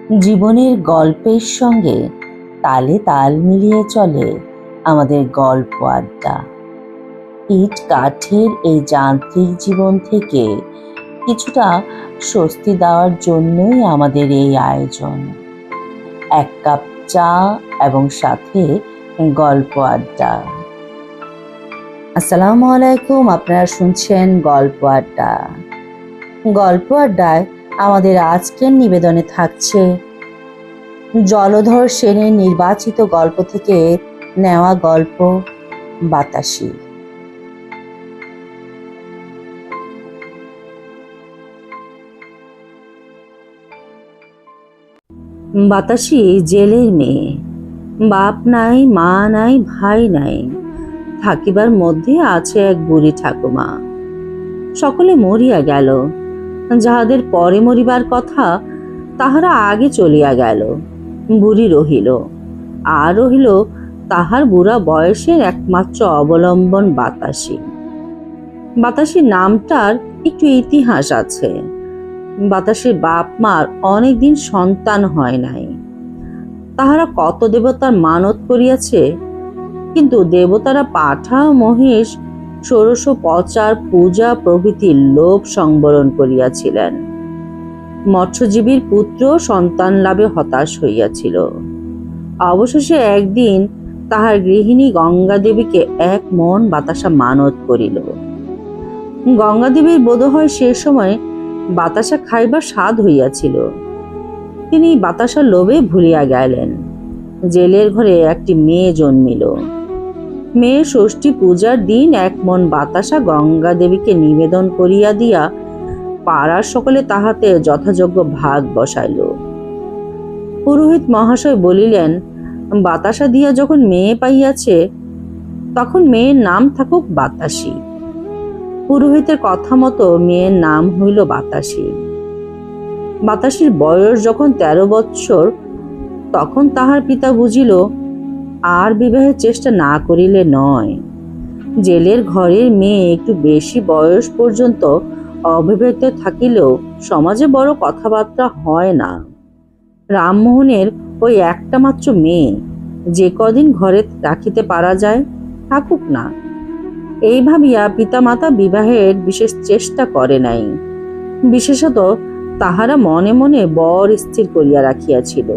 জীবনের গল্পের সঙ্গে তালে তাল মিলিয়ে চলে আমাদের গল্প আড্ডা। ইট কাঠের এই যান্ত্রিক জীবন থেকে কিছুটা স্বস্তি দেওয়ার জন্যই আমাদের এই আয়োজন। এক কাপ চা এবং সাথে গল্প আড্ডা। আসসালামু আলাইকুম, আপনারা শুনছেন গল্প আড্ডা। গল্প আড্ডায় আমাদের আজকের নিবেদনে থাকছে জলধর সেনের নির্বাচিত গল্প থেকে নেওয়া গল্প বাতাসি। বাতাসি জেলের মেয়ে, বাপ নাই, মা নাই, ভাই নাই, থাকিবার মধ্যে আছে এক বুড়ি ঠাকুমা। সকলে মরিয়া গেল, যাহাদের পরে মরিবার কথা তাহারা আগে চলিয়া গেল। বুড়ি রহিল, আর রহিল তাহার বুড়া বয়সের একমাত্র অবলম্বন বাতাসি। বাতাসির নামটার একটু ইতিহাস আছে। বাতাসির বাপ মার অনেকদিন সন্তান হয় নাই। তাহারা কত দেবতার মানত করিয়াছে, কিন্তু দেবতারা পাঠা, মহিষ, ষোড়শ পচার পূজা প্রভৃতির লোভ সংবরণ করিয়াছিলেন। মৎস্যজীবীর পুত্র সন্তান লাভে হতাশ হইয়াছিল। অবশেষে একদিন তাহার গৃহিণী গঙ্গা দেবীকে এক মন বাতাসা মানত করিল। গঙ্গা দেবীর বোধহয় সে সময় বাতাসা খাইবার স্বাদ হইয়াছিল। তিনি বাতাসার লোভে ভুলিয়া গেলেন। জেলের ঘরে একটি মেয়ে জন্মিল। মেয়ে ষষ্ঠী পূজার দিন এক মন বাতাসা গঙ্গা দেবীকে নিবেদন করিয়া দিয়া পাড়ার সকলে তাহাতে যথাযোগ্য ভাগ বসাইল। পুরোহিত মহাশয় বলিলেন, বাতাসা দিয়া যখন মেয়ে পাইয়াছে, তখন মেয়ের নাম থাকুক বাতাসি। পুরোহিতের কথা মতো মেয়ের নাম হইল বাতাসি। বাতাসির বয়স যখন 13 বৎসর, তখন তাহার পিতা বুঝিল আর বিবাহের চেষ্টা না করিলে নয়। জেলের ঘরের মেয়ে একটু বেশি বয়স পর্যন্ত অবিবাহিত থাকিলেও সমাজে বড় কথাবার্তা হয় না। রামমোহনের ওই একটা মাত্র মেয়ে, যে কদিন ঘরে রাখিতে পারা যায় থাকুক না, এই ভাবিয়া পিতামাতা বিবাহের বিশেষ চেষ্টা করে নাই। বিশেষত তাহারা মনে মনে বর স্থির করিয়া রাখিয়াছিল।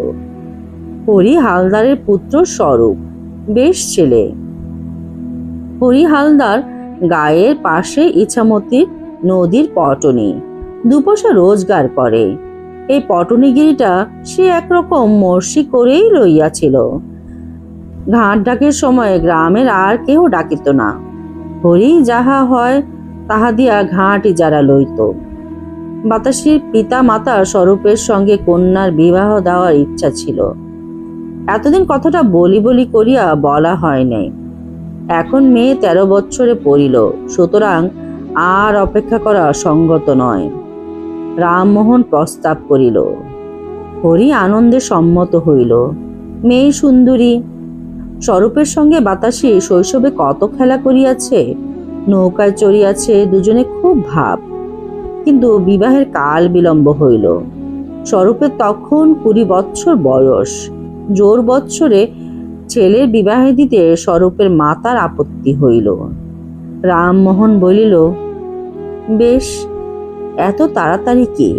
হরি হালদারের পুত্র স্বরূপ, বেশ ছেলে। হরি হালদার গায়ের পাশে ইছামতির নদীর পটনি, 2 পয়সা রোজগার করে। এই পটনিগিরিটা সে একরকম মর্সি করেই লইয়াছিল। ঘাট ডাকের সময় গ্রামের আর কেহ ডাকিত না। হরি যাহা হয় তাহা দিয়া ঘাট ইজারা লইত। বাতাসির পিতা মাতা স্বরূপের সঙ্গে কন্যার বিবাহ দেওয়ার ইচ্ছা ছিল। এতদিন কথাটা বলি বলি করিয়া বলা হয় নাই। এখন মেয়ে 13 বৎসরে পড়িল, সুতরাং আর অপেক্ষা করা সঙ্গত নয়। রামমোহন প্রস্তাব করিল। হরি আনন্দে সম্মত হইল। মেয়ে সুন্দরী। স্বরূপের সঙ্গে বাতাসি শৈশবে কত খেলা করিয়াছে, নৌকায় চড়িয়াছে, দুজনে খুব ভাব। কিন্তু বিবাহের কাল বিলম্ব হইল। স্বরূপের তখন 20 বৎসর বয়স। জোর বৎসরে ছেলের বিবাহে দিতে স্বরূপের মাতার আপত্তি হইল। রামমোহন বলিল, বেশ, এত তাড়াতাড়ি কি?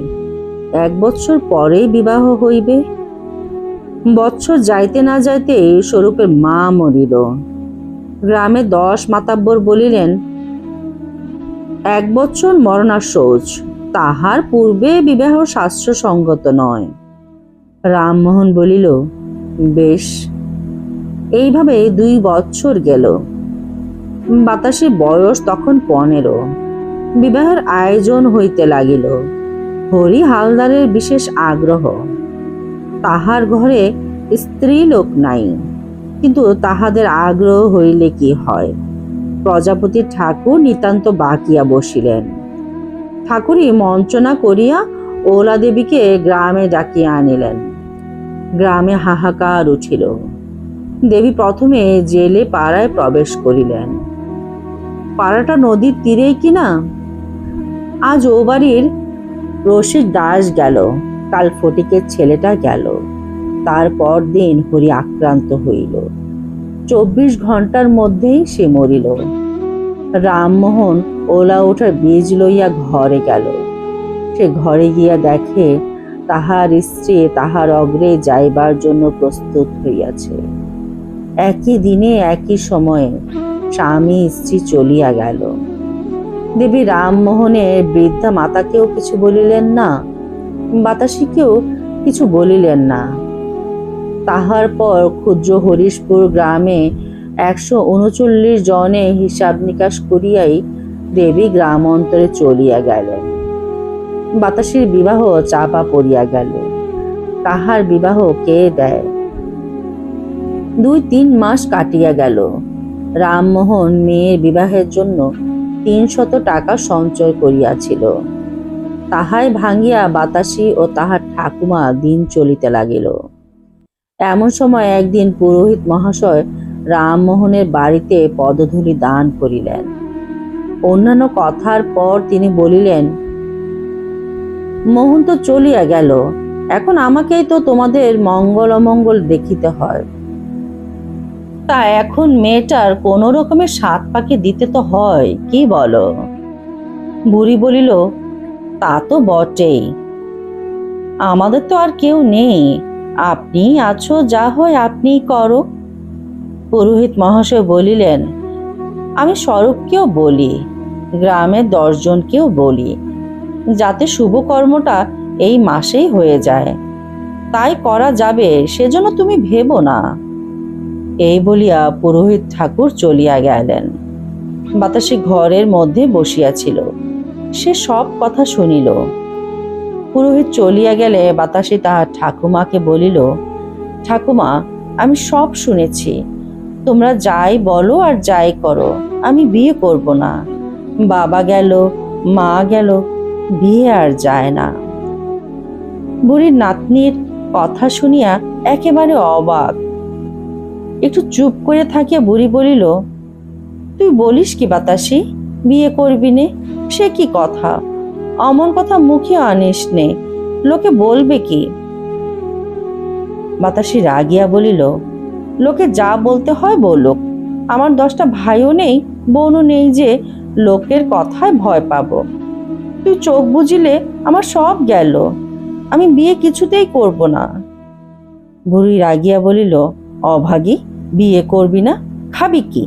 1 বৎসর পরেই বিবাহ হইবে। বৎসর যাইতে না যাইতে স্বরূপের মা মরিল। গ্রামে 10 মাতাব্বর বলিলেন, 1 বৎসর মরণাশৌচ, তাহার পূর্বে বিবাহ শাস্ত্রসঙ্গত নয়। রামমোহন বলিল, বেশ। এইভাবে 2 বৎসর গেল। বাতাসের বয়স তখন 15। বিবাহের আয়োজন হইতে লাগিল। হরি হালদারের বিশেষ আগ্রহ। তাহার ঘরে স্ত্রী লোক নাই, কিন্তু তাহাদের আগ্রহ হইলে কি হয়। প্রজাপতি ঠাকুর নিতান্ত বাকিয়া বসিলেন। ঠাকুরই মঞ্চনা করিয়া ওলা দেবীকে গ্রামে ডাকিয়া আনিলেন। গ্রামে হাহাকার উঠিল। দেবী প্রথমে জেলে পাড়ায় প্রবেশ করিলেন। পাড়াটা নদীর তীরেই কিনা। আজ ও বাড়ির রসিক দাস গেল, কাল ফটিকের ছেলেটা গেল। তারপর দিন হরি আক্রান্ত হইল। 24 ঘন্টার মধ্যেই সে মরিল। রামমোহন ওলা ওঠার বীজ লইয়া ঘরে গেল। সে ঘরে গিয়া দেখে তাহার স্ত্রী তাহার অগ্রে যাইবার জন্য প্রস্তুত হইয়াছে। একই দিনে একই সময়ে স্বামী স্ত্রী চলিয়া গেল। দেবী রামমোহনের বৃদ্ধা মাতাকেও কিছু বলিলেন না, বাতাসীকেও কিছু বলিলেন না। তাহার পর ক্ষুদ্র হরিশপুর গ্রামে 139 জনে হিসাব নিকাশ করিয়াই দেবী গ্রাম অন্তরে চলিয়া গেলেন। বাতাসীর বিবাহ চাপা পড়িয়া গেল। তাহার বিবাহ কে দেয়? 2-3 মাস কাটিয়া গেল। রামমোহন মেয়ের বিবাহের জন্য 300 টাকা সঞ্চয় করিয়াছিল। তাহাই ভাঙিয়া বাতাসী ও তাহার ঠাকুমা দিন চলিতে লাগিল। এমন সময় একদিন পুরোহিত মহাশয় রামমোহনের বাড়িতে পদধূলি দান করিলেন। অন্যান্য কথার পর তিনি বলিলেন, মোহন তো চলিয়া গেল, এখন আমাকেই তো তোমাদের মঙ্গল অমঙ্গল দেখিতে হয়। তা এখন মেয়েটার কোনো রকমের সাত পাকে দিতে তো হয়, কি বলো? বুড়ি বলিল, তা তো বটেই, আমাদের তো আর কেউ নেই, আপনি আছো, যা হয় আপনিই করো। পুরোহিত মহাশয় বলিলেন, আমি স্বরূপকেও বলি, গ্রামের 10 জনকেও বলি, যাতে শুভ কর্মটা এই মাসেই হয়ে যায়, তাই করা যাবে, সেজন্য তুমি ভেবো না। এই বলিয়া পুরোহিত ঠাকুর চলিয়া গেলেন। বাতাসী ঘরের মধ্যে বসিয়াছিল, সে সব কথা শুনিল। পুরোহিত চলিয়া গেলে বাতাসী তাহার ঠাকুমাকে বলিল, ঠাকুমা, আমি সব শুনেছি, তোমরা যাই বলো আর যাই করো, আমি বিয়ে করব না। বাবা গেল, মা গেল, বিয়ে আর যায় না। বুড়ির নাতনির কথা শুনিয়া একেবারে অবাক। একটু চুপ করে থাকিয়া বুড়ি বলিল, তুই বলিস কি বাতাসী, বিয়ে করবি নে? সে কি কথা, অমন কথা মুখে আনিস নে, লোকে বলবে কি? বাতাসী রাগিয়া বলিল, লোকে যা বলতে হয় বলুক, আমার 10টা ভাইও নেই, বোনও নেই যে লোকের কথায় ভয় পাব। তুই চোখ বুঝিলে আমার সব গেল, আমি বিয়ে কিছুতেই করব না। বুড়ি রাগিয়া বলিল, অভাগী, বিয়ে করবি না? খাবি কি?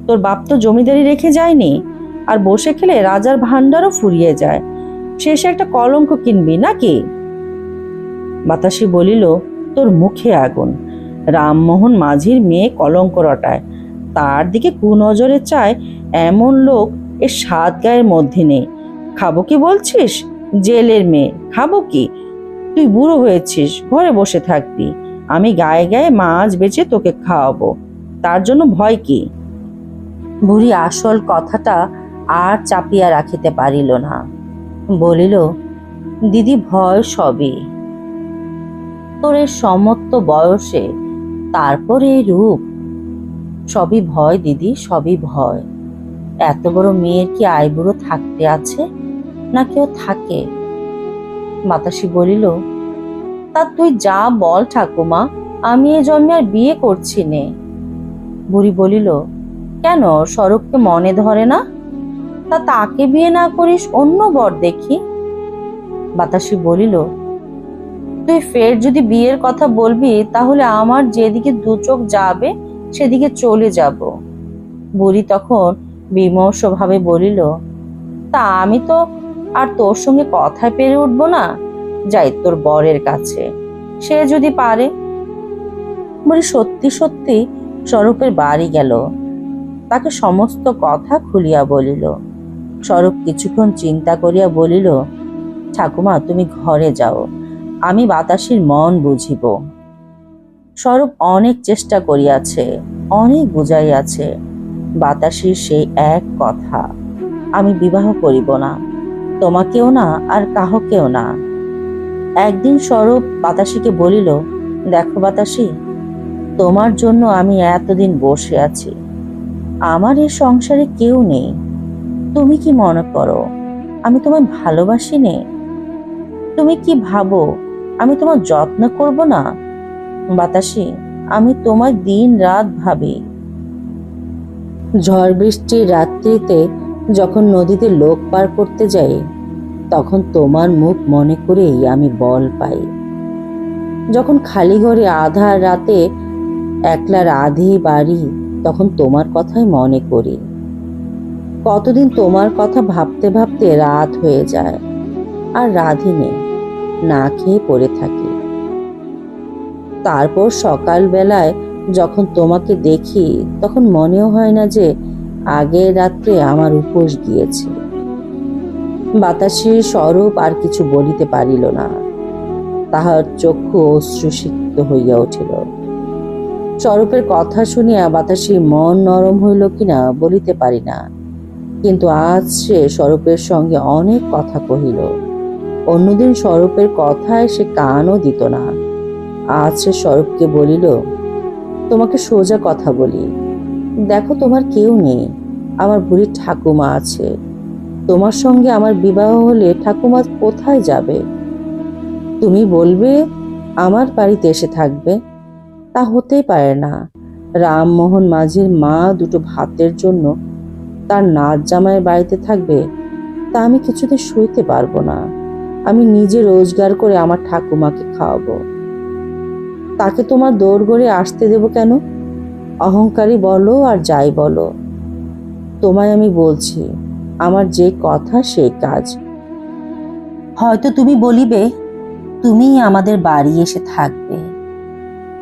তোর বাপ তো জমিদারি রেখে যায়নি, আর বসে খেলে রাজার ভান্ডারও ফুরিয়ে যায়, শেষে একটা কলঙ্ক কিনবি নাকি? বাতাসী বলিল, তোর মুখে আগুন, রামমোহন মাঝির মেয়ে কলঙ্ক রটায়, তার দিকে কুনজরে চায় এমন লোক এর 7 গায়ের মধ্যে নেই। খাবো কি বলছিস? জেলের মেয়ে, খাবো কি? তুই বুড়ো হয়েছিস, ঘরে বসে থাকবি, আমি গায়ে গায়ে মাছ বেচে তোকে খাওয়াবো, তার জন্য ভয় কি? বুড়ি আসল কথাটা আর চাপিয়া রাখিতে পারিল না, বলিল, দিদি, ভয় সবই, তোর এই সমস্ত বয়সে, তারপরে এই রূপ, সবই ভয় দিদি, সবই ভয়। এত বড় মেয়ের কি আইবুড়ো থাকতে আছে, না কেউ থাকে? বাতাসী বলিল, তা তুই যা বল ঠাকুমা, আমি এ জন্মে আর বিয়ে করছি নে। বুড়ি বলিল, কেন, স্বরূপকে মনে ধরে না? তা তাকে বিয়ে না করিস, অন্য বর দেখি। বাতাসী বলিল, তুই ফের যদি বিয়ের কথা বলবি, তাহলে আমার যেদিকে 2 চোখ যাবে সেদিকে চলে যাব। বুড়ি তখন বিমর্ষ ভাবে বলিল, তা আমি তো আর তোর সঙ্গে কথায় পেরে উঠবো না, যাই তোর বরের কাছে, সে যদি পারে। বুড়ি সত্যি সত্যি স্বরূপের বাড়ি গেল, তাকে সমস্ত কথা খুলিয়া বলিল। স্বরূপ কিছুক্ষণ চিন্তা করিয়া বলিল, ঠাকুমা, তুমি ঘরে যাও, আমি বাতাসীর মন বুঝিব। স্বরূপ অনেক চেষ্টা করিয়াছে, অনেক বুঝাইয়াছে, বাতাসীর সেই এক কথা, আমি বিবাহ করিব না, তোমাকেও না আর কাহকেও না। একদিন স্বরূপ বাতাসীকে বলিল, দেখো বাতাসী, তোমার জন্য আমি এতদিন বসে আছি, আমার এই সংসারে কেউ নেই, তুমি কি মনে করো আমি তোমায় ভালোবাসি নে? তুমি কি ভাবো আমি তোমার যত্ন করব না? বাতাসি, আমি তোমার দিন রাত ভাবি। ঝড় বৃষ্টির রাত্রিতে যখন নদীতে লোক পার করতে যাই, তখন তোমার মুখ মনে করেই আমি বল পাই। যখন খালি ঘরে আধার রাতে একলা রাধে বাড়ি, তখন তোমার কথাই মনে করি। কতদিন তোমার কথা ভাবতে ভাবতে রাত হয়ে যায়, আর রাধিনে না খেয়ে পড়ে থাকি। তারপর সকালবেলায় যখন তোমাকে দেখি, তখন মনেও হয় না যে আগের রাত্রে আমার উপোস গিয়েছে। বাতাসের স্বরূপ আর কিছু বলিতে পারিল না। তাহার চক্ষু অশ্রুসিক্ত হইয়া উঠিল। স্বরূপের কথা শুনিয়া বাতাসের মন নরম হইল কিনা বলিতে পারি না, কিন্তু আজ সে স্বরূপের সঙ্গে অনেক কথা কহিল। অন্যদিন স্বরূপের কথায় সে কানও দিত না। আজ সে স্বরূপকে বলিল, তোমাকে সোজা কথা বলি, দেখো তোমার কেউ নেই, আমার বুড়ির ঠাকুমা আছে। তোমার সঙ্গে আমার বিবাহ হলে ঠাকুমা কোথায় যাবে? তুমি বলবে আমার বাড়িতে এসে থাকবে, তা হতেই পারে না। রামমোহন মাঝির মা দুটো ভাতের জন্য তার নাচ জামাইয়ের বাড়িতে থাকবে, তা আমি কিছুতে সইতে পারবো না। আমি নিজে রোজগার করে আমার ঠাকুমাকে খাওয়াবো, তাকে তোমার দৌড়গড়ে আসতে দেব কেন? অহংকারী বলো আর যাই বলো, তোমায় আমি বলছি, আমার যে কথা সেই কাজ। হয়তো তুমি বলিবে, তুমিই আমাদের বাড়ি এসে থাকবে,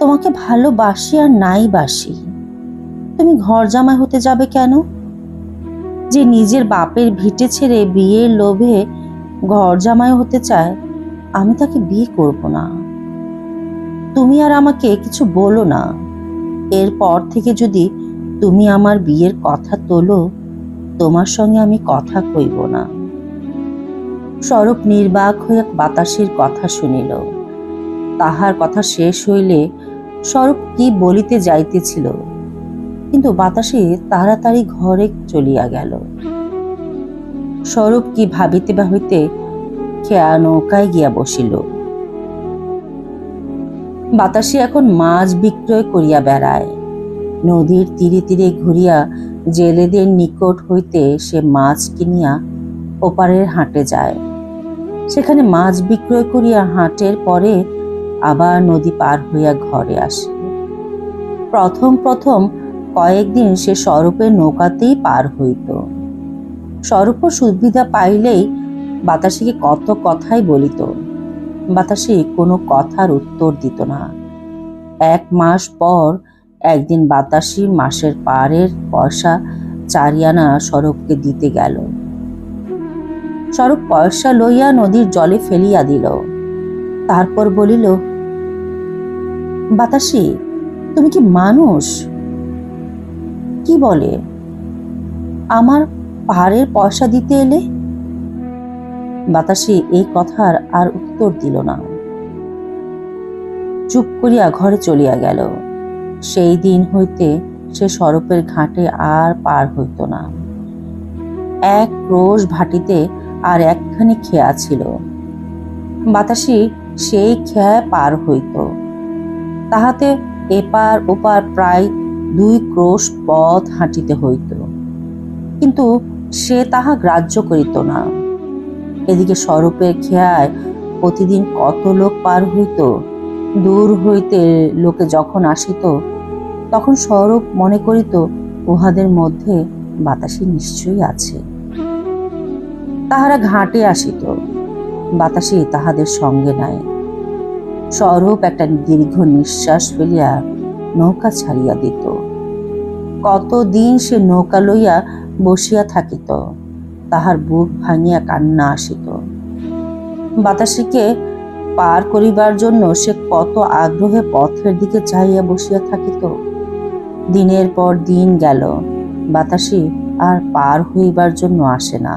তোমাকে ভালোবাসি আর নাই বাসি, তুমি ঘর জামাই হতে যাবে কেন? যে নিজের বাপের ভিটে ছেড়ে বিয়ের লোভে ঘর জামাই হতে চায়, আমি তাকে বিয়ে করব না। তুমি আর আমাকে কিছু বলো না। এরপর থেকে যদি তুমি আমার বিয়ের কথা তোলো, তোমার সঙ্গে আমি কথা কইব না। স্বরূপ নির্বাক হইয়া বাতাসের কথা শুনিল। তাহার কথা শেষ হইলে স্বরূপ কি বলিতে যাইতেছিল, কিন্তু বাতাসে তাড়াতাড়ি ঘরে চলিয়া গেল। স্বরূপ কি ভাবিতে ভাবিতে খেয়া নৌকায় গিয়া বসিল। বাতাসে এখন মাছ বিক্রয় করিয়া বেড়ায়। নদীর তীরে তীরে ঘুরিয়া জেলেদের নিকট হইতে সে মাছ কিনিয়া ওপারের হাটে যায়। সেখানে মাছ বিক্রয় করিয়া হাটের পরে আবার নদী পার হইয়া ঘরে আসে। প্রথম প্রথম কয়েকদিন সে স্বরূপের নৌকাতেই পার হইত। স্বরূপ সুবিধা পাইলেই বাতাসিকে কত কথাই বলিত। বাতাসি কোনো কথার উত্তর দিত না। 1 মাস পর একদিন বাতাসি মাসের পারের পয়সা 4 আনা স্বরূপকে দিতে গেল। স্বরূপ পয়সা লইয়া নদীর জলে ফেলিয়া দিল। তারপর বলিল, বাতাসি, তুমি কি মানুষ? কি বলে, আমার পাহাড়ের পয়সা দিতে এলে? বাতাসি এই কথার আর উত্তর দিল না, চুপ করিয়া ঘরে চলিয়া গেল। সেই দিন হইতে সে স্বরূপের ঘাটে আর পার হইত না। 1 ক্রোশ ভাটিতে আর একখানি খেয়া ছিল। বাতাসি সেই খেয়ায় পার হইত। তাহাতে এপার ওপার প্রায় 2 ক্রোশ পথ হাঁটিতে হইত, কিন্তু সে তাহা গ্রাহ্য করিত না। এদিকে স্বরূপের খেয়ায় প্রতিদিন কত লোক পার হইত। দূর হইতে লোকে যখন আসিত, তখন স্বরূপ মনে করিত উহাদের মধ্যে বাতাসি নিশ্চয়ই আছে। তাহারা ঘাটে আসিত, বাতাসি তাহাদের সঙ্গে নাই। স্বরূপ একটা দীর্ঘ নিঃশ্বাস ফেলিয়া নৌকা ছাড়িয়া দিত। কতদিন সে নৌকা লইয়া বসিয়া থাকিত, তাহার বুক ভাঙিয়া কান্না আসিত। বাতাসিকে পার করিবার জন্য সে কত আগ্রহে পথের দিকে চাহিয়া বসিয়া থাকিত। দিনের পর দিন গেল, বাতাসি আর পার হইবার জন্য আসে না।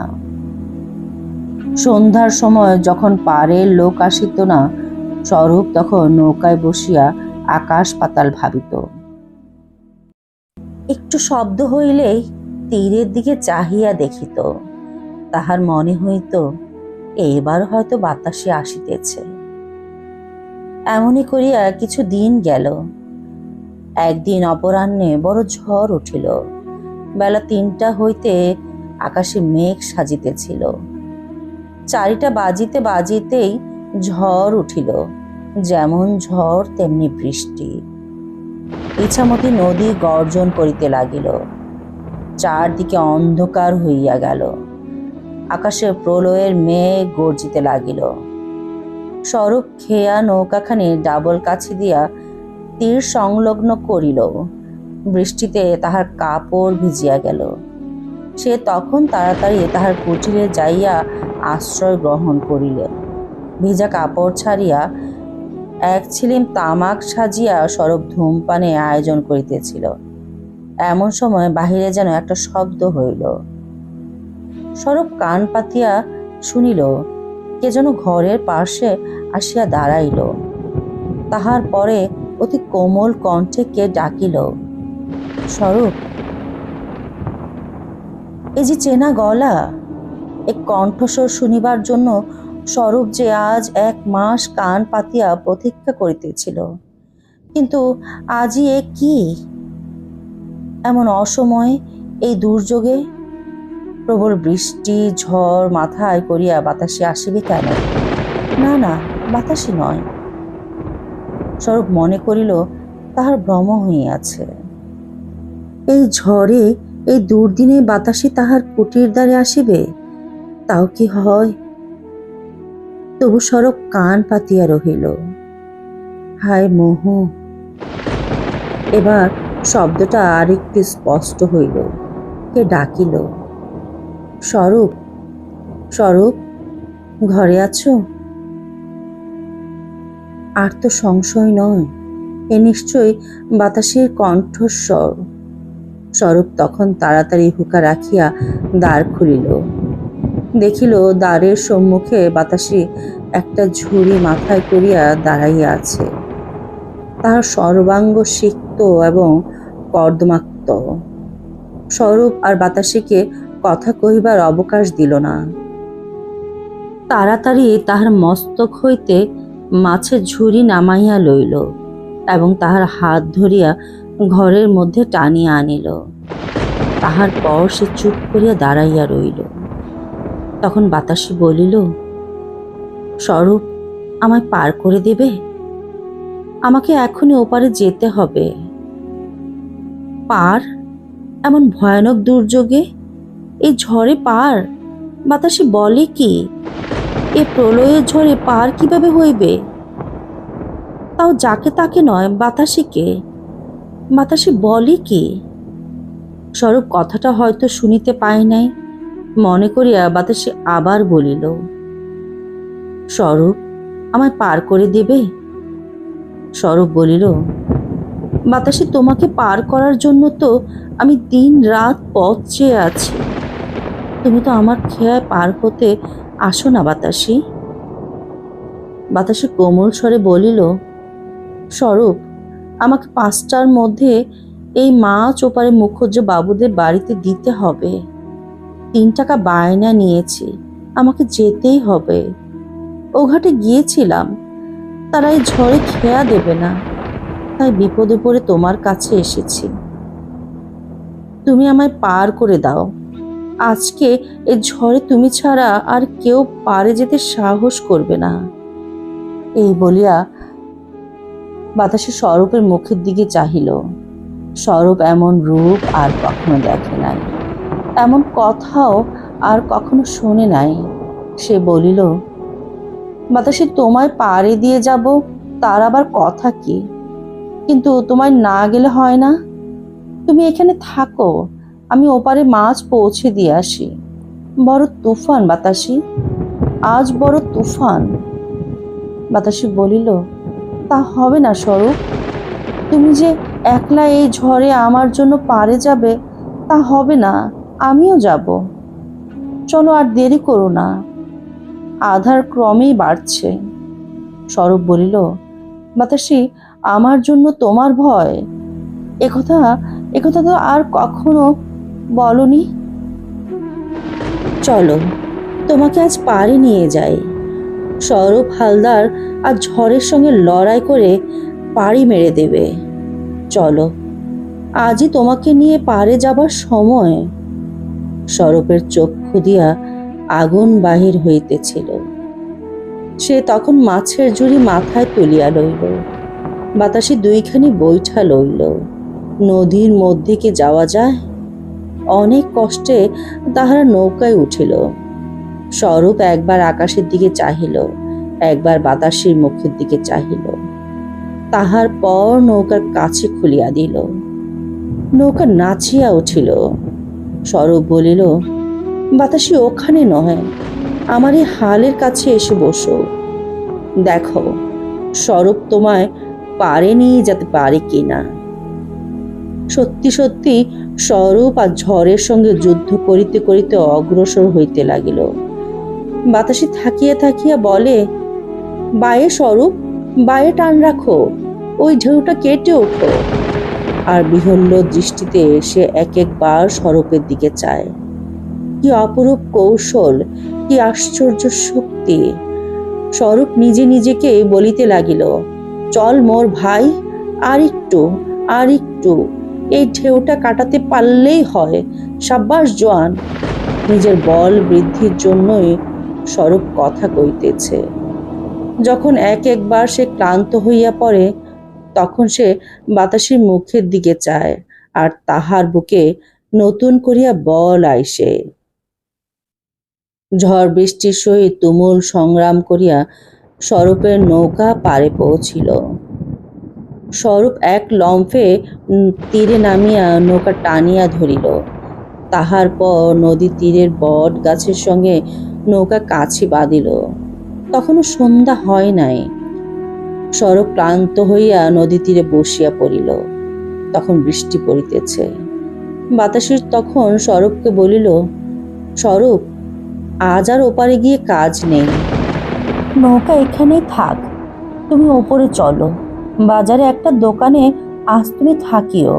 সন্ধ্যার সময় যখন পারের লোক আসিত না, স্বরূপ তখন নৌকায় বসিয়া আকাশ পাতাল ভাবিত। একটু শব্দ হইলেই তীরের দিকে চাহিয়া দেখিত। তাহার মনে হইত, এইবার হয়তো বাতাসে আসিতেছে। এমনই করিয়া কিছু দিন গেল। একদিন অপরাহ্নে বড় ঝড় উঠিল। বেলা ৩টা হইতে আকাশে মেঘ সাজিতেছিল। ৪টা বাজিতে বাজিতেই ঝড় উঠিল। যেমন ঝড় তেমনি বৃষ্টি। ইছামতি নদী গর্জন করিতে লাগিল। চারদিকে অন্ধকার হইয়া গেল। আকাশে প্রলয়ের মেঘ গর্জিতে লাগিল। স্বরূপ খেয়া নৌকাখানি ডাবল কাছি দিয়া তীর সংলগ্ন করিল। বৃষ্টিতে তাহার কাপড় ভিজিয়া গেল। সে তখন তাড়াতাড়ি তাহার কুটিরে যাইয়া আশ্রয় গ্রহণ করিল। ভিজা কাপড় ছাড়িয়া এক ছিলিম তামাক সাজিয়া স্বরূপ ধূমপানে আয়োজন করিতেছিল। এমন সময় বাহিরে যেন একটা শব্দ হইল। স্বরূপ কান পাতিয়া শুনিল, কে যেন ঘরের পাশে আসিয়া দাঁড়াইল। তাহার পরে অতি কোমল কণ্ঠে কে ডাকিল, স্বরূপ। এই যে চেনা গলা, এক কণ্ঠস্বর শুনিবার জন্য স্বরূপ যে আজ ১ মাস কান পাতিয়া প্রতীক্ষা করিতেছিল। কিন্তু আজই এ কি? এমন অসময়ে, এই দুর্যোগে? প্রবল বৃষ্টি ঝড় মাথায় করিয়া বাতাসে আসিবে কেন? না না, বাতাসে নয়। স্বরূপ মনে করিল তাহার ভ্রম হইয়াছে। এই ঝড়ে, এই দুর্দিনে বাতাসে তাহার কুটির দ্বারে আসিবে? তাও কি হয়? তবু স্বরূপ কান পাতিয়া রহিল। হায় মোহ! এবার শব্দটা আরেকটু স্পষ্ট হইল। কে ডাকিল, স্বরূপ, স্বরূপ, ঘরে আছো? আর তো সংশয় নয়, এ নিশ্চয় বাতাসের কণ্ঠস্বর। স্বরূপ তখন তাড়াতাড়ি হুঁকা রাখিয়া দ্বার খুলিল। দেখিল দ্বারের সম্মুখে বাতাসে একটা ঝুড়ি মাথায় করিয়া দাঁড়াইয়া আছে। তাহার সর্বাঙ্গ সিক্ত এবং কর্দমাক্ত। স্বরূপ আর বাতাসীকে কথা কহিবার অবকাশ দিল না। তাড়াতাড়ি তাহার মস্তক হইতে মাছের ঝুড়ি নামাইয়া লইল এবং তাহার হাত ধরিয়া ঘরের মধ্যে টানিয়া আনিল। তাহার পর সে চুপ করিয়া দাঁড়াইয়া রইল। তখন বাতাসী বলিল, স্বরূপ, আমায় পার করে দেবে? আমাকে এখনই ওপারে যেতে হবে। পার? এমন ভয়ানক দুর্যোগে, এই ঝড়ে পার? বাতাসী বলে কি? এ প্রলয়ের ঝড়ে পার কিভাবে হইবে? তাও যাকে তাকে নয়, বাতাসীকে। বাতাসী বলে কি? স্বরূপ কথাটা হয়তো শুনিতে পায় নাই মনে করিয়া বাতাসী আবার বলিল, স্বরূপ, আমায় পার করে দেবে? স্বরূপ বলিল, বাতাসী, তোমাকে পার করার জন্য তো আমি দিন রাত পথ চেয়ে আছি। তুমি তো আমার খেয়ায় পার হতে আসো না বাতাসী। বাতাসী কোমল স্বরে বলিল, স্বরূপ, আমাকে 5টার মধ্যে এই মাছ ওপারে মুখুজ্জ বাবুদের বাড়িতে দিতে হবে। 3 টাকা বায়না নিয়েছি, আমাকে যেতেই হবে। ও ঘাটে গিয়েছিলাম, তারা এই ঝড়ে খেয়া দেবে না, তাই বিপদে পড়ে তোমার কাছে এসেছি। তুমি আমায় পার করে দাও। আজকে এই ঝড়ে তুমি ছাড়া আর কেউ পারে যেতে সাহস করবে না। এই বলিয়া বাতাসে স্বরূপের মুখের দিকে চাহিল। স্বরূপ এমন রূপ আর কখনো দেখে নাই, এমন কথাও আর কখনো শোনে নাই। সে বলিল, বাতাসে, তোমায় পাড়ে দিয়ে যাব, তার আবার কথা কি? কিন্তু তোমায় না গেলে হয় না। তুমি এখানে থাকো, আমি ওপারে মাছ পৌঁছে দিয়ে আসি। বড় তুফান বাতাসী, আজ বড় তুফান। বাতাসী বলিল, তা হবে না স্বরূপ। তুমি যে একলা এই ঝড়ে আমার জন্য পারে যাবে, তা হবে না। আমিও যাব। চলো, আর দেরি করো না, আধার ক্রমেই বাড়ছে। স্বরূপ বলিল, বাতাসী, আমার জন্য তোমার ভয়? একথা তো আর কখনো বলনি। চলো, তোমাকে আজ পারে নিয়ে যাই। সৌরভ হালদার আর ঝড়ের সঙ্গে লড়াই করে পাড়ি মেরে দেবে। চলো, আজই তোমাকে নিয়ে পাড়ে যাবার সময়। সৌরভের চক্ষু দিয়া আগুন বাহির হইতেছিল। সে তখন মাছের ঝুড়ি মাথায় তুলিয়া লইল। বাতাসে দুইখানি বৈঠা লইল। নদীর মধ্যে কি যাওয়া যায়? অনেক কষ্টে তাহারা নৌকায় উঠিল। সৌরভ একবার আকাশের দিকে চাহিল, একবার বাতাসের মুখের দিকে চাহিল। তাহার পর নৌকার কাছে খুলিয়া দিল। নৌকা নাচিয়া উঠিল। সৌরভ বলিল, বাতাসি ওখানে নয়, আমার এই হালের কাছে এসে বসো। দেখো সৌরভ তোমায় পারে নিয়ে যেতে পারে কিনা। সত্যি সত্যি সৌরভ আর ঝড়ের সঙ্গে যুদ্ধ করিতে করিতে অগ্রসর হইতে লাগিল। বাতাসে থাকিয়া থাকিয়া বলে, বায়ে সৌরভ, বায়ে টান রাখো, ওই ঢেউটা কেটে ওঠো। আর বিহল্য দৃষ্টিতে সে এক একবার সৌরভের দিকে চায়। কি অপরূপ কৌশল, কি আশ্চর্য শক্তি! সৌরভ নিজে নিজেকে বলিতে লাগিল, চল মোর ভাই, আর একটু, আর একটু, এই ঢেউটা কাটাতে পারলেই হয়। সাব্বাস জোয়ান। নিজের বল বৃদ্ধির জন্যই সৌরভ কথা কইতেছে। যখন এক একবার সে ক্লান্ত হইয়া পড়ে, তখন সে বাতাসের মুখের দিকে চায়, আর তাহার বুকে নতুন করিয়া বল আইসে। ঝড় বৃষ্টির সহিত তুমুল সংগ্রাম করিয়া সৌরভের নৌকা পাড়ে পৌঁছিল। সৌরভ এক লম্ফে তীরে নামিয়া নৌকা টানিয়া ধরিল। তাহার পর নদী তীরের বট গাছের সঙ্গে নৌকা কাছে বাঁধিল। তখনও সন্ধ্যা হয় নাই। সৌরভ ক্লান্ত হইয়া নদী তীরে বসিয়া পড়িল। তখন বৃষ্টি পড়িতেছে। বাতাসের তখন সৌরভকে বলিল, সৌরভ, আজ আর ওপারে গিয়ে কাজ নেই, নৌকা এখানেই থাক। তুমি ওপরে চলো, বাজারে একটা দোকানে আজ তুমি থাকিও।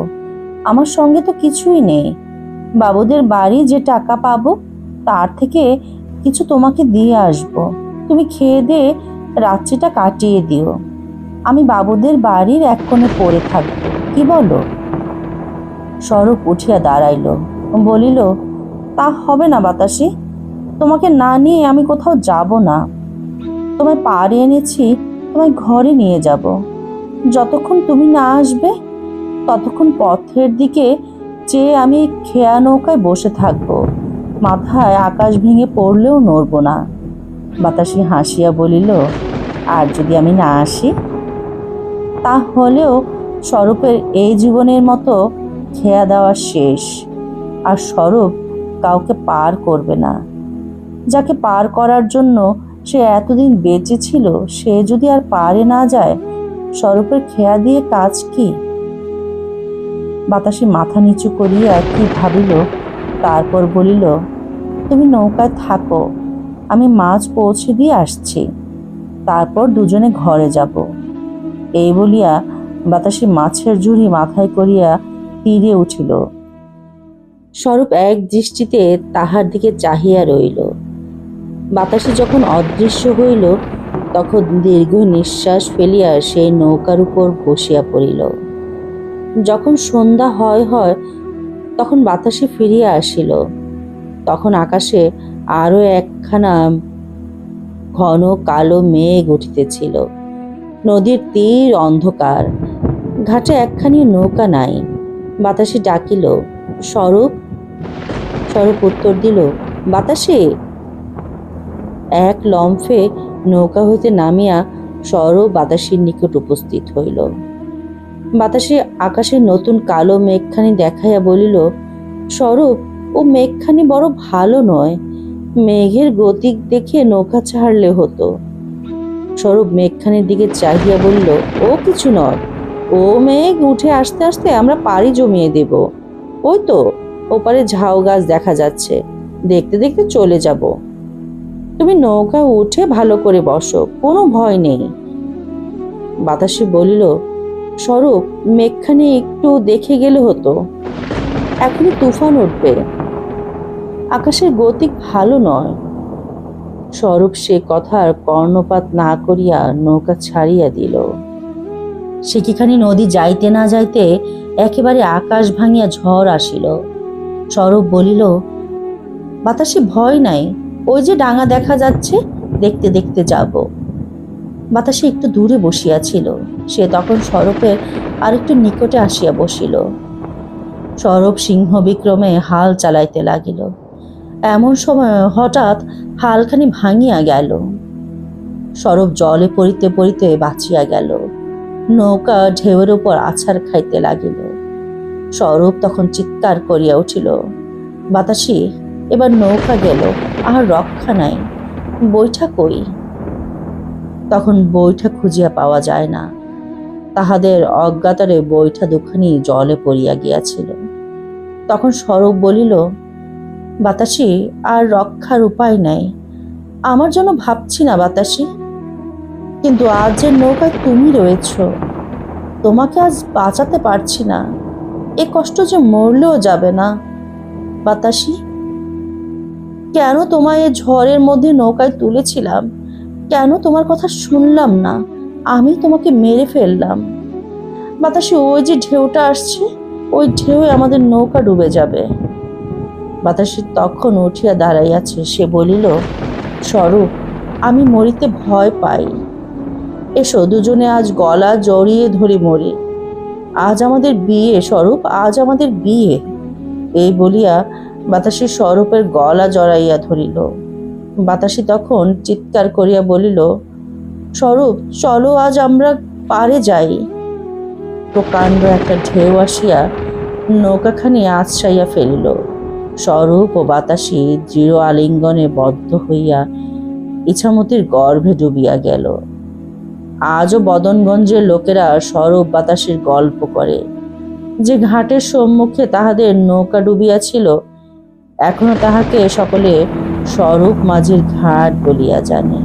আমার সঙ্গে তো কিছুই নেই। বাবুদের বাড়ি যে টাকা পাবো তার থেকে কিছু তোমাকে দিয়ে আসবো। তুমি খেয়ে দিয়ে রাত্রিটা কাটিয়ে দিও। আমি বাবুদের বাড়ির এক কোণে পড়ে থাকবো, কি বলো? সৌরভ উঠিয়া দাঁড়াইল, বলিল, তা হবে না বাতাসি, তোমাকে না নিয়ে আমি কোথাও যাব না। তোমায় পাড়ে এনেছি, তোমায় ঘরে নিয়ে যাব। যতক্ষণ তুমি না আসবে ততক্ষণ পথের দিকে চেয়ে আমি খেয়া নৌকায় বসে থাকবো। মাথায় আকাশ ভেঙে পড়লেও নড়ব না। বাতাসি হাসিয়া বলিল, আর যদি আমি না আসি? তাহলেও সৌরভের এই জীবনের মতো খেয়া দেওয়া শেষ। আর সৌরভ কাউকে পার করবে না। যাকে পার করার জন্য সে এতদিন বেঁচে ছিল, সে যদি আর পারে না যায়, সৌরভের খেয়া দিয়ে কাজ কি? বাতাসে মাথা নিচু করিয়া কি ভাবিল, তারপর বলিল, তুমি নৌকায় থাকো, আমি মাছ পৌঁছে দিয়ে আসছি, তারপর দুজনে ঘরে যাব। এই বলিয়া বাতাসে মাছের ঝুড়ি মাথায় করিয়া তীরে উঠিল। সৌরভ এক দৃষ্টিতে তাহার দিকে চাহিয়া রইল। বাতাসে যখন অদৃশ্য হইল, তখন দীর্ঘ নিঃশ্বাস ফেলিয়া সেই নৌকার উপর বসিয়া পড়িল। যখন সন্ধ্যা হয় হয় তখন বাতাসে ফিরিয়া আসিল। তখন আকাশে আরো একখানা ঘন কালো মেঘ উঠিতেছিল। নদীর তীর অন্ধকার, ঘাটে একখানি নৌকা নাই। বাতাসে ডাকিল, সৌরভ। সৌরভ উত্তর দিল, বাতাসে। এক লম্ফে নৌকা হইতে নামিয়া সৌরভ বাতাসের নিকট উপস্থিত হইল। বাতাসে আকাশে নতুন কালো মেঘখানি দেখাইয়া বলিল, সৌরভ, ও মেঘখানি বড় ভালো নয়। মেঘের গতি দেখে নৌকা ছাড়লে হতো। সৌরভ মেঘখানির দিকে চাহিয়া বলিল, ও কিছু নয়, ও মেঘ উঠে আসতে আসতে আমরা পাড়ি জমিয়ে দেব। ওই তো ওপারে ঝাউ গাছ দেখা যাচ্ছে, দেখতে দেখতে চলে যাব। তুমি নৌকা উঠে ভালো করে বসো, কোনো ভয় নেই। বাতাসে বলিল, সৌরভ, মেঘখানি একটু দেখে গেলে হতো, এখনই তুফান উঠবে, আকাশের গতি ভালো নয়। স্বরূপ সে কথার কর্ণপাত না করিয়া নৌকা ছাড়িয়া দিল। সে কিখানি নদী যাইতে না যাইতে একেবারে আকাশ ভাঙিয়া ঝড় আসিল। স্বরূপ বলিল, বাতাসে ভয় নাই, ওই যে ডাঙা দেখা যাচ্ছে, দেখতে দেখতে যাব। বাতাসে একটু দূরে বসিয়াছিল, সে তখন স্বরূপের আরেকটু নিকটে আসিয়া বসিল। স্বরূপ সিংহ বিক্রমে হাল চালাইতে লাগিল। এমন সময় হঠাৎ হালখানি ভাঙিয়া গেল। স্বরূপ জলে পড়িতে পড়িতে বাঁচিয়া গেল। নৌকা ঢেউয়ের উপর আছাড় খাইতে লাগিল। স্বরূপ তখন চিৎকার করিয়া উঠিল, বাতাসি, এবার নৌকা গেল, আর রক্ষা নাই, বৈঠা কই? তখন বৈঠা খুঁজিয়া পাওয়া যায় না। তাহাদের অজ্ঞাতরে বৈঠা দুখানি জলে পড়িয়া গিয়াছিল। তখন স্বরূপ বলিল, বাতাসি, আর রক্ষার উপায় নাই, আমার জন্য ভাবছি না বাতাসি, কিন্তু আজ যে নৌকায় তুমি রয়েছ, তোমাকে আজ বাঁচাতে পারছি না, এ কষ্ট যে মরলেও যাবে না। বাতাসি, কেন তোমায় এ ঝড়ের মধ্যে নৌকায় তুলেছিলাম, কেন তোমার কথা শুনলাম না, আমি তোমাকে মেরে ফেললাম। বাতাসে, ওই যে ঢেউটা আসছে, ওই ঢেউয়ে আমাদের নৌকা ডুবে যাবে। বাতাসে তখন উঠিয়া দাঁড়াইয়াছে। সে বলিল, স্বরূপ, আমি মরিতে ভয় পাই, এসো দুজনে আজ গলা জড়িয়ে ধরে মরি। আজ আমাদের বিয়ে স্বরূপ, আজ আমাদের বিয়ে। এই বলিয়া বাতাসে স্বরূপের গলা জড়াইয়া ধরিল। বাতাসি তখন চিৎকার করিয়া বলিল, স্বরূপ, চলো আজ আমরা পারে যাই। প্রকাণ্ড একটা ঢেউ আসিয়া নৌকাখানি আছড়াইয়া ফেলিল। স্বরূপ ও বাতাসি দৃঢ় আলিঙ্গনে বদ্ধ হইয়া ইছামতির গর্ভে ডুবিয়া গেল। আজও বদনগঞ্জের লোকেরা স্বরূপ বাতাসের গল্প করে। যে ঘাটের সম্মুখে তাহাদের নৌকা ডুবিয়াছিল, এখনো তাহাকে সকলে স্বরূপ মাঝির ঘাট বলিয়া জানে।